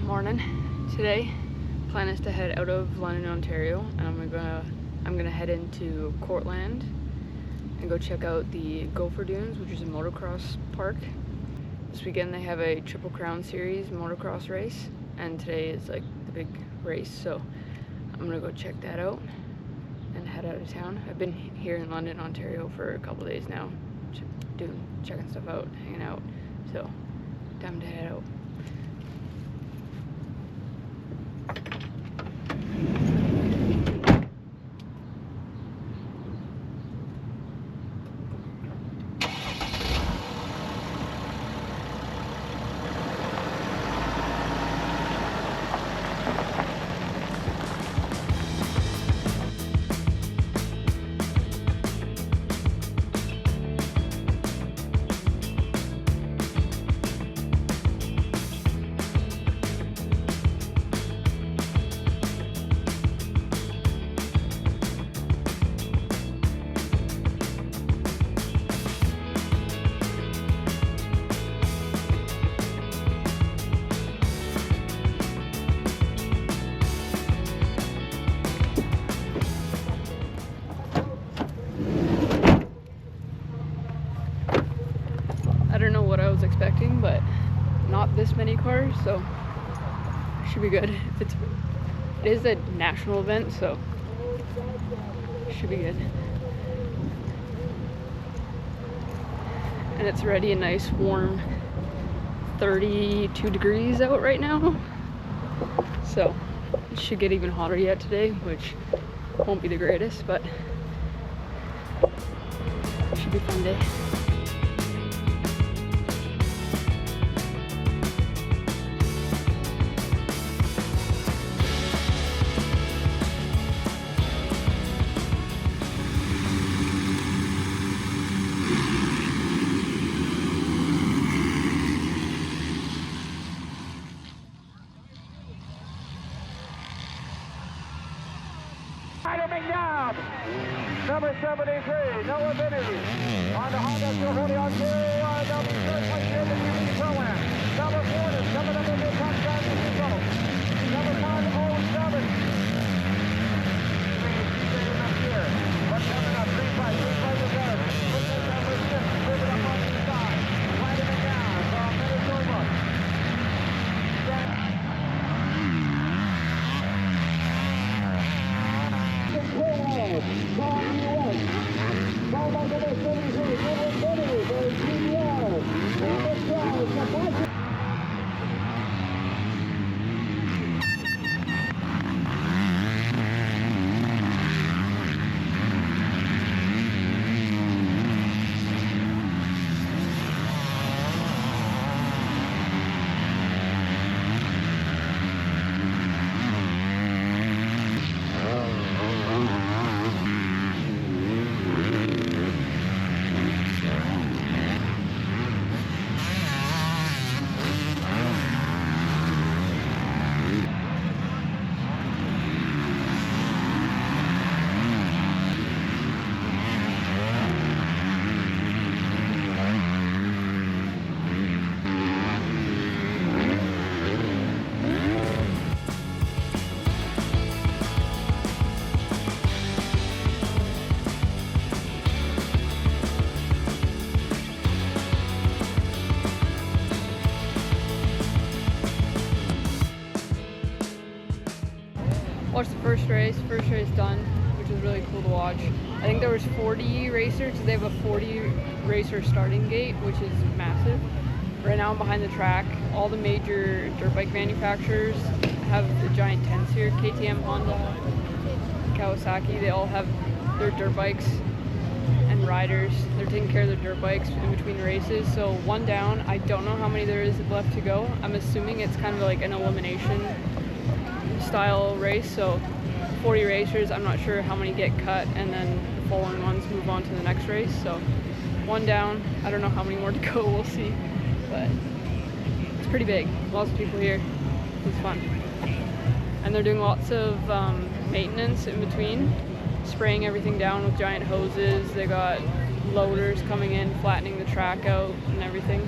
Morning. Today, plan is to head out of London, Ontario, and I'm gonna head into Cortland and go check out the Gopher Dunes, which is a motocross park. This weekend they have a Triple Crown Series motocross race, and today is like the big race, so I'm gonna go check that out and head out of town. I've been here in London, Ontario for a couple days now, checking stuff out, hanging out, so time to head out. I don't know what I was expecting, but not this many cars, so should be good. It is a national event, so should be good. And it's already a nice warm 32 degrees out right now, so it should get even hotter yet today, which won't be the greatest, but it should be a fun day. Down. Number 73, Noah Benny. On the Honda 240 on to number 3 program. Number 4 is coming up in the top side of the control. Number 507. Staying up here. But coming up, 3-5 to go. Put that number 6, move it up on the side. Sliding it down from Minnesota. Watched the first race done, which was really cool to watch. I think there was 40 racers, so they have a 40 racer starting gate, which is massive. Right now I'm behind the track. All the major dirt bike manufacturers have the giant tents here. KTM, Honda, Kawasaki, they all have their dirt bikes and riders. They're taking care of their dirt bikes in between races. So one down, I don't know how many there is left to go. I'm assuming it's kind of like an elimination style race, so 40 racers, I'm not sure how many get cut, and then the following ones move on to the next race. So one down, I don't know how many more to go, we'll see, but it's pretty big, lots of people here, it's fun. And they're doing lots of maintenance in between, spraying everything down with giant hoses. They got loaders coming in, flattening the track out and everything.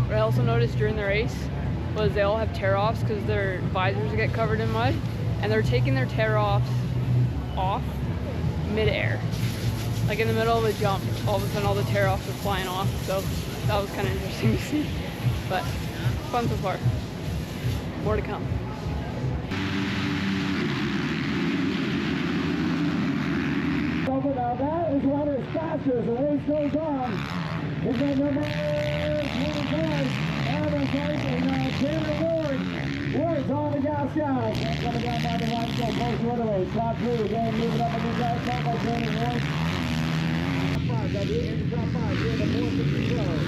What I also noticed during the race was they all have tear-offs because their visors get covered in mud, and they're taking their tear-offs off mid-air. Like in the middle of a jump, all of a sudden all the tear-offs are flying off, so that was kind of interesting to see. But fun so far. More to come. Now that is what is faster as the race goes on. Is that number 25, Adam's Life, and Taylor Ward. Ward's on the gas guys. That's coming down by the line, so close to other way. Top three, again, moving up on the outside by Taylor Ward. Top 5, that'll be in the top 5, here in the 450 row.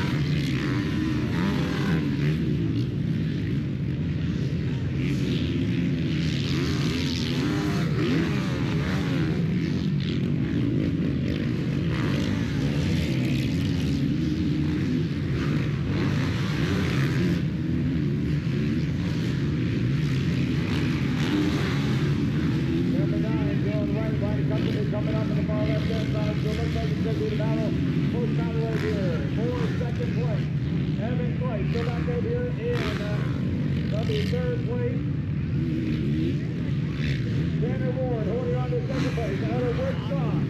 Coming up in the far left hand side, so it looks like it's going to be the battle. First battle right here for second place. Evan Clay still out there here in the third place. Tanner Ward holding on to second place. Another Wood Scott.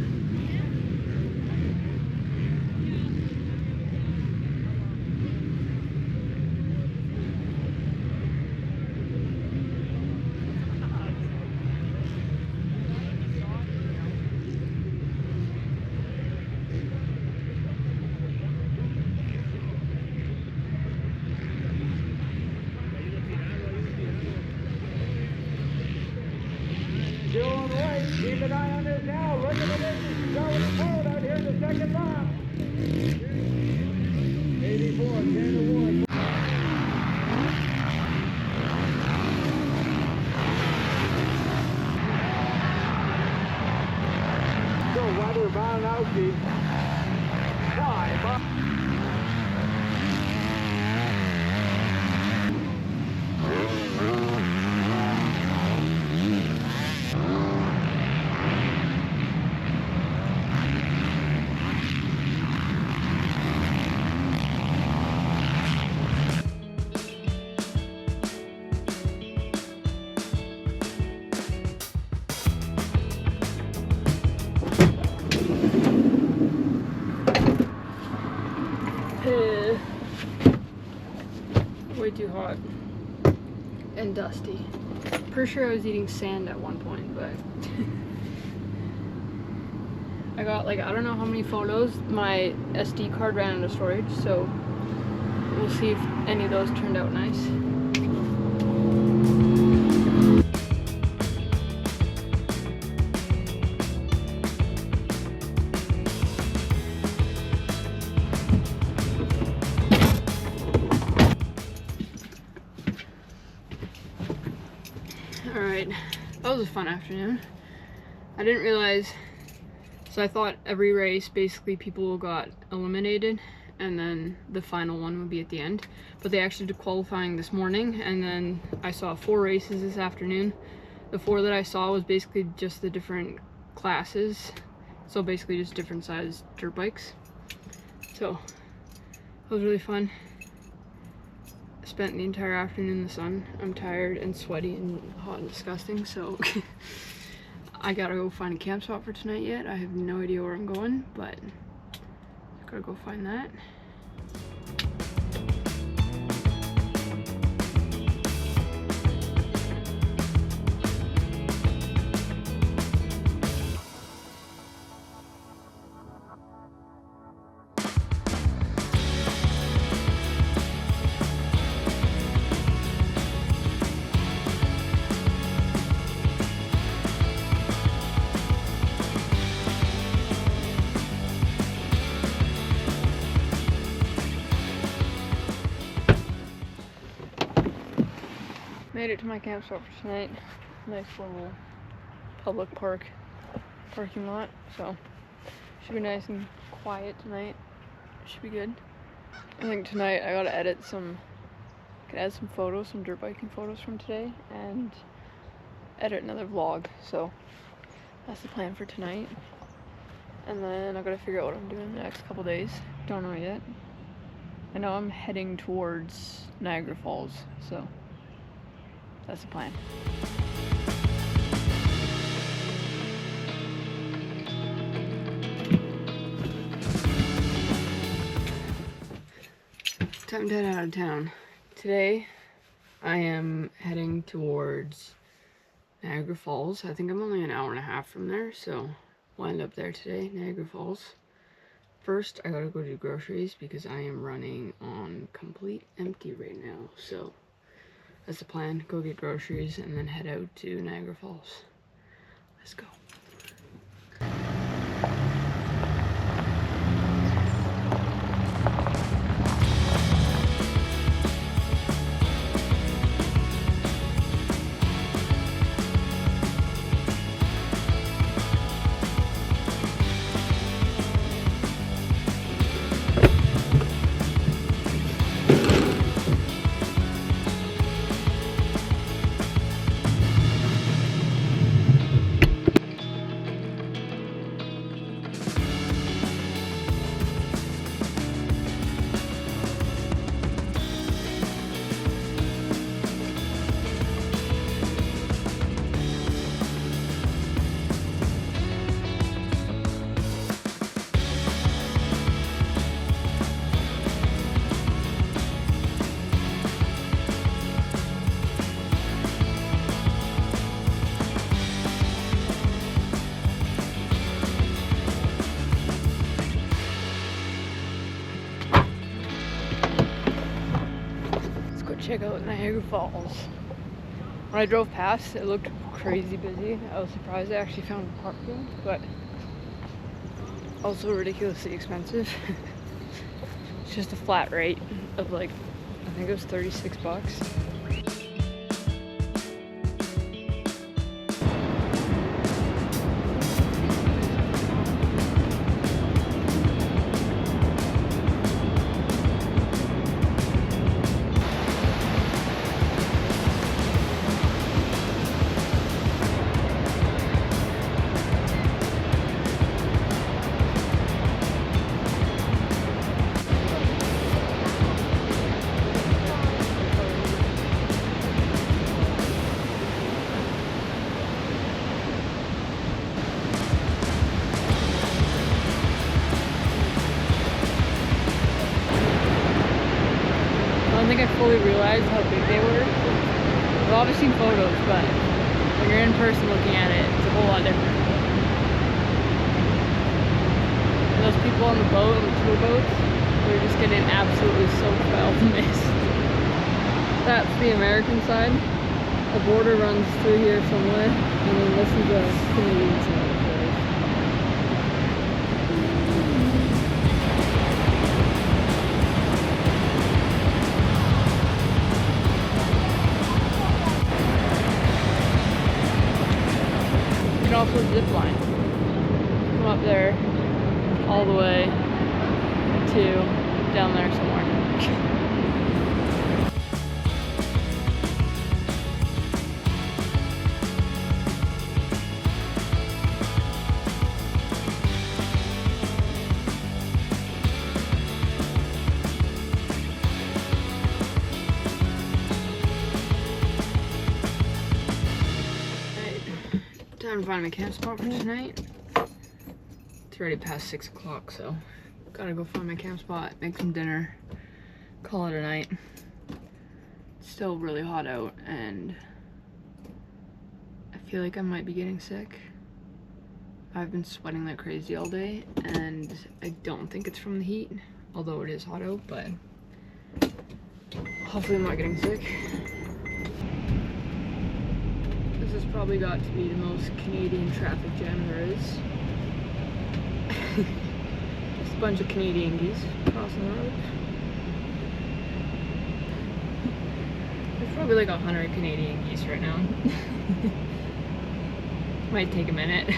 Still on the way. Keep an eye on this now. Look at the distance. Going forward out here in the second lap. 84, Tanner Ward. So Weather Malinowski. 5. Way too hot and dusty. Pretty sure I was eating sand at one point, but I got like I don't know how many photos. My SD card ran out of storage, so we'll see if any of those turned out nice. Alright, that was a fun afternoon. I didn't realize, so I thought every race basically people got eliminated and then the final one would be at the end, but they actually did qualifying this morning, and then I saw 4 races this afternoon. The 4 that I saw was basically just the different classes, so basically just different size dirt bikes. So it was really fun. Spent the entire afternoon in the sun. I'm tired and sweaty and hot and disgusting, so I gotta go find a camp spot for tonight yet. I have no idea where I'm going, but I gotta go find that. Made it to my camp spot for tonight. Nice little public parking lot, so should be nice and quiet tonight. Should be good. I think tonight I gotta edit could add some photos, some dirt biking photos from today, and edit another vlog. So that's the plan for tonight. And then I gotta figure out what I'm doing the next couple days. Don't know yet. I know I'm heading towards Niagara Falls, so that's the plan. Time to head out of town. Today, I am heading towards Niagara Falls. I think I'm only an hour and a half from there, so we'll end up there today, Niagara Falls. First, I gotta go do groceries because I am running on complete empty right now, so that's the plan. Go get groceries and then head out to Niagara Falls. Let's go. Check out Niagara Falls. When I drove past, it looked crazy busy. I was surprised I actually found parking, but also ridiculously expensive. It's just a flat rate of like, I think it was $36. I don't think I fully realized how big they were. I've obviously seen photos, but when you're in person looking at it, it's a whole lot different. And those people on the boat, on the tour boats, they're just getting absolutely soaked by all the mist. That's the American side. The border runs through here somewhere, and then this is the Canadian side. Also zip line. Come up there all the way to down there somewhere. Time to find my camp spot for tonight. It's already past 6 o'clock, so gotta go find my camp spot, make some dinner, call it a night. It's still really hot out, and I feel like I might be getting sick. I've been sweating like crazy all day, and I don't think it's from the heat, although it is hot out, but hopefully I'm not getting sick. This has probably got to be the most Canadian traffic jam there is. Just a bunch of Canadian geese crossing the road. There's probably like 100 Canadian geese right now. Might take a minute.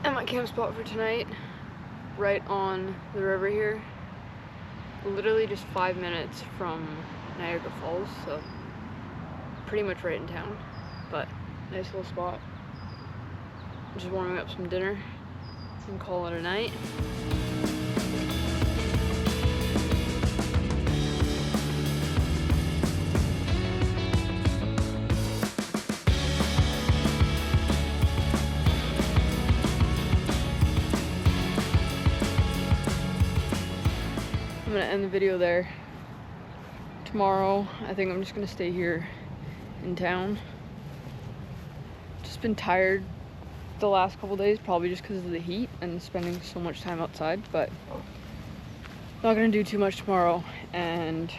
At my camp spot for tonight, right on the river here. literally just 5 minutes from Niagara Falls, so pretty much right in town, but nice little spot. Just warming up some dinner and call it a night. I'm gonna end the video there. Tomorrow, I think I'm just gonna stay here in town. Just been tired the last couple days, probably just because of the heat and spending so much time outside, but not gonna do too much tomorrow. And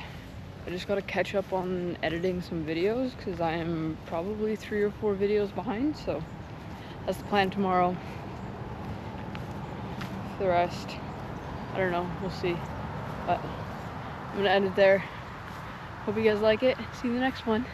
I just gotta catch up on editing some videos because I am probably 3 or 4 videos behind, so that's the plan tomorrow. For the rest, I don't know, we'll see. But I'm gonna end it there. Hope you guys like it. See you in the next one.